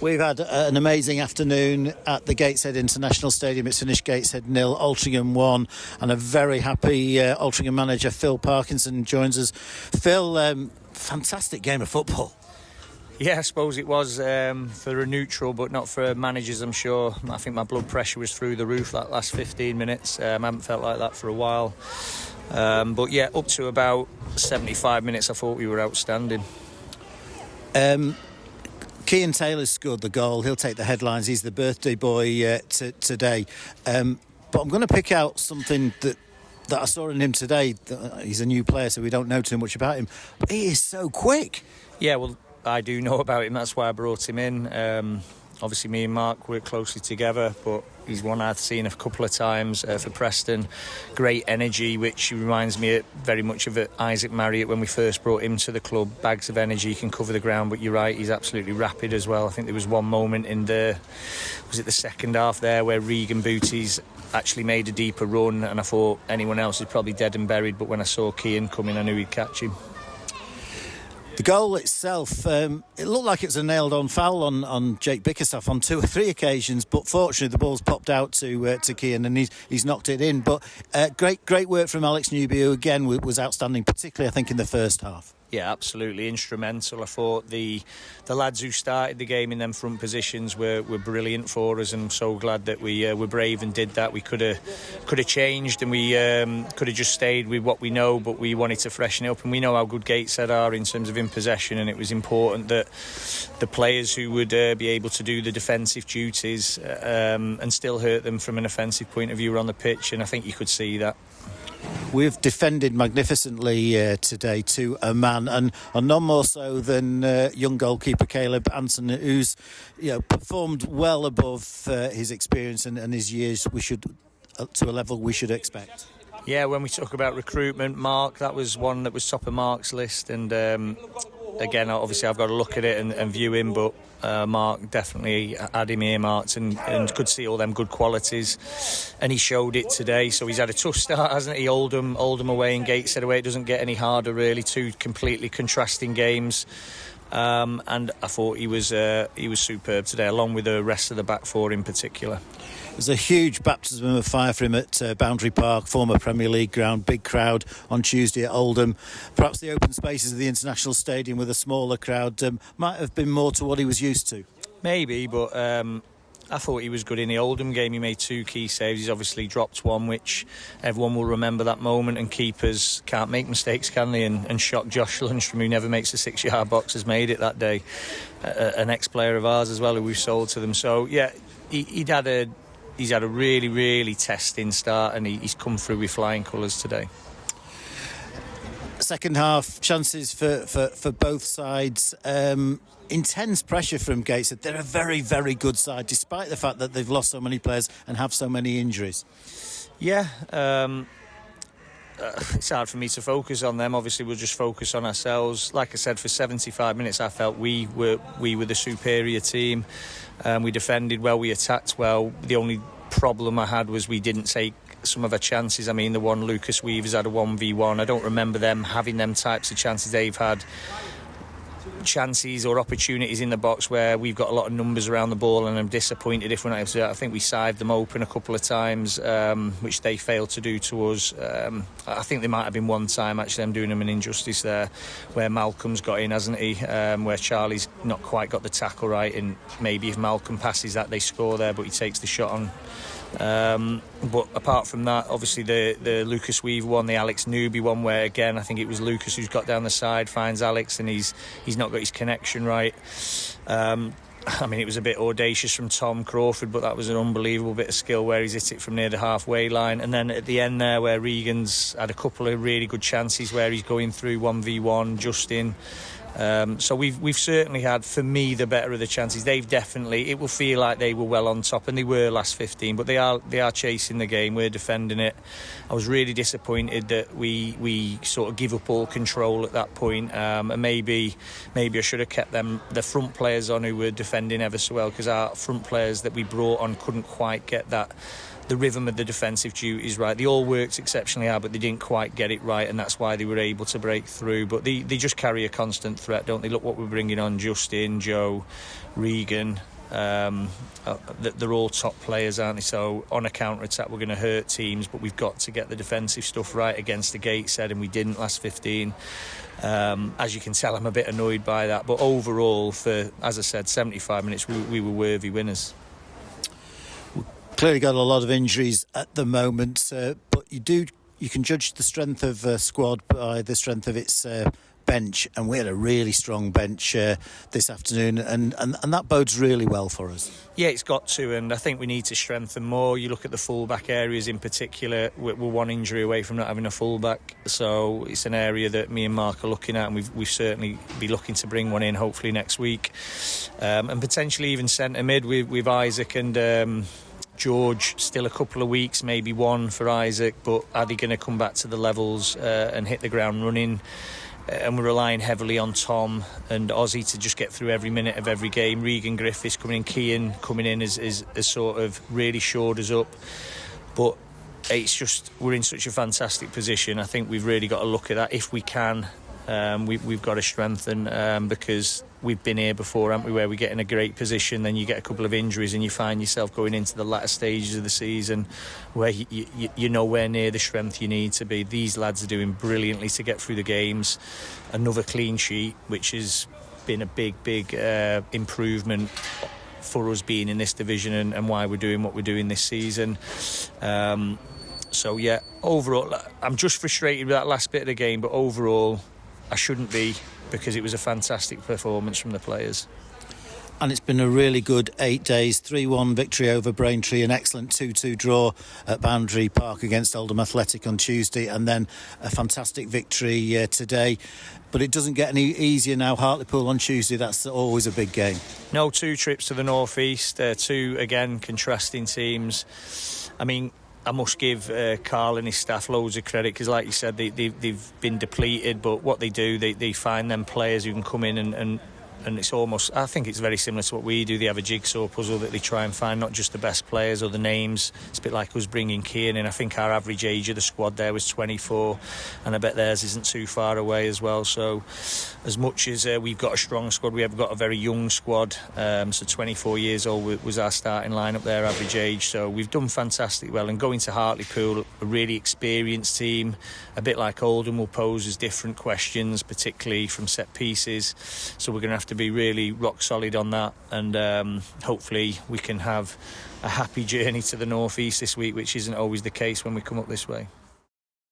We've had an amazing afternoon at the Gateshead International Stadium. It's finished Gateshead 0, Altrincham 1, and a very happy Altrincham manager, Phil Parkinson, joins us. Phil, fantastic game of football. Yeah, I suppose it was for a neutral, but not for managers, I'm sure. I think my blood pressure was through the roof that last 15 minutes. I haven't felt like that for a while. But yeah, up to about 75 minutes, I thought we were outstanding. Cian Taylor's scored the goal. He'll take the headlines. He's the birthday boy today. But I'm going to pick out something that I saw in him today. He's a new player, so we don't know too much about him. But he is so quick. Yeah, well, I do know about him. That's why I brought him in. Obviously, me and Mark work closely together, but he's one I've seen a couple of times for Preston. Great energy, which reminds me very much of Isaac Marriott when we first brought him to the club. Bags of energy, he can cover the ground, but you're right, he's absolutely rapid as well. I think there was one moment in the second half there where Regan Booties actually made a deeper run, and I thought anyone else is probably dead and buried, but when I saw Cian coming, I knew he'd catch him. The goal itself, it looked like it was a nailed-on foul on Jake Bickerstaff on 2 or 3 occasions, but fortunately the ball's popped out to Cian and he's knocked it in. But great work from Alex Newby, who again was outstanding, particularly I think in the first half. Yeah, absolutely instrumental. I thought the lads who started the game in them front positions were brilliant for us, and I'm so glad that we were brave and did that. We could have changed, and we could have just stayed with what we know, but we wanted to freshen it up, and we know how good Gateshead are in terms of in possession, and it was important that the players who would be able to do the defensive duties and still hurt them from an offensive point of view were on the pitch, and I think you could see that. We've defended magnificently today to a man, and none more so than young goalkeeper Caleb Anson, who's performed well above his experience and his years. We should to a level we should expect. Yeah, when we talk about recruitment, Mark, that was one that was top of Mark's list, and again, obviously I've got to look at it and view him, but Mark definitely had him earmarked and could see all them good qualities, and he showed it today. So he's had a tough start, hasn't he? Oldham away and Gateshead away. It doesn't get any harder really. 2 completely contrasting games, and I thought he was superb today, along with the rest of the back four in particular. There's a huge baptism of fire for him at Boundary Park, former Premier League ground, big crowd on Tuesday at Oldham. Perhaps the open spaces of the International Stadium with a smaller crowd might have been more to what he was used to. Maybe, but I thought he was good in the Oldham game. He made 2 key saves. He's obviously dropped one, which everyone will remember that moment, and keepers can't make mistakes, can they? And shock Josh Lundstrom, who never makes a 6-yard box, has made it that day. An ex-player of ours as well, who we've sold to them. So, yeah, he's had a really, really testing start, and he's come through with flying colours today. Second half, chances for both sides. Intense pressure from Gateshead. They're a very, very good side, despite the fact that they've lost so many players and have so many injuries. Yeah, it's hard for me to focus on them. Obviously, we'll just focus on ourselves. Like I said, for 75 minutes, I felt we were the superior team. We defended well, we attacked well. The only problem I had was we didn't take some of our chances. I mean, the one Lucas Weaver's had a 1v1. I don't remember them having them types of chances. They've had chances or opportunities in the box where we've got a lot of numbers around the ball, and I'm disappointed if we're not able to do that. I think we sived them open a couple of times, which they failed to do to us. I think there might have been one time actually I'm doing them an injustice there where Malcolm's got in, hasn't he, where Charlie's not quite got the tackle right, and maybe if Malcolm passes that they score there, but he takes the shot on. But apart from that, obviously the Lucas Weaver one, the Alex Newby one, where again I think it was Lucas who's got down the side, finds Alex, and he's not got his connection right. I mean, it was a bit audacious from Tom Crawford, but that was an unbelievable bit of skill where he's hit it from near the halfway line. And then at the end there, where Regan's had a couple of really good chances where he's going through 1v1 Justin. So we've certainly had, for me, the better of the chances. They've definitely, it will feel like they were well on top, and they were last 15, but they are chasing the game. We're defending it. I was really disappointed that we sort of give up all control at that point, and maybe I should have kept the front players on who were defending ever so well, because our front players that we brought on couldn't quite get the rhythm of the defensive duties right. They all worked exceptionally hard, but they didn't quite get it right, and that's why they were able to break through. But they just carry a constant threat, don't they? Look what we're bringing on: Justin, Joe, Regan. They're all top players, aren't they? So on a counter-attack we're going to hurt teams, but we've got to get the defensive stuff right against the Gateshead, and we didn't last 15. As you can tell, I'm a bit annoyed by that, but overall, for, as I said, 75 minutes we were worthy winners. Clearly got a lot of injuries at the moment, but you can judge the strength of a squad by the strength of its bench, and we had a really strong bench this afternoon, and that bodes really well for us. Yeah, it's got to, and I think we need to strengthen more. You look at the full-back areas in particular, we're one injury away from not having a full-back, so it's an area that me and Mark are looking at, and we've certainly be looking to bring one in hopefully next week, and potentially even centre mid with Isaac and George. Still a couple of weeks, maybe one for Isaac, but are they going to come back to the levels and hit the ground running? And we're relying heavily on Tom and Ozzy to just get through every minute of every game. Regan Griffiths coming in, Kean coming in is sort of really shored us up. But it's just, we're in such a fantastic position. I think we've really got to look at that if we can. We've got to strengthen because we've been here before, haven't we, where we get in a great position, then you get a couple of injuries and you find yourself going into the latter stages of the season where you're nowhere near the strength you need to be. These lads are doing brilliantly to get through the games. Another clean sheet, which has been a big improvement for us being in this division and why we're doing what we're doing this season. So yeah, overall I'm just frustrated with that last bit of the game, but overall I shouldn't be, because it was a fantastic performance from the players. And it's been a really good 8 days. 3-1 victory over Braintree, an excellent 2-2 draw at Boundary Park against Oldham Athletic on Tuesday, and then a fantastic victory today. But it doesn't get any easier now. Hartlepool on Tuesday, that's always a big game. No, 2 trips to the North East, 2 again contrasting teams. I mean, I must give Carl and his staff loads of credit, because like you said, they've been depleted, but what they do, they find them players who can come in and it's almost, I think it's very similar to what we do. They have a jigsaw puzzle that they try and find not just the best players or the names. It's a bit like us bringing Kean in. I think our average age of the squad there was 24, and I bet theirs isn't too far away as well. So as much as we've got a strong squad, we have got a very young squad. So 24 years old was our starting lineup there, average age. So we've done fantastic well, and going to Hartlepool, a really experienced team, a bit like Oldham, will pose us different questions, particularly from set pieces. So we're going to have to be really rock solid on that, and hopefully we can have a happy journey to the North East this week, which isn't always the case when we come up this way.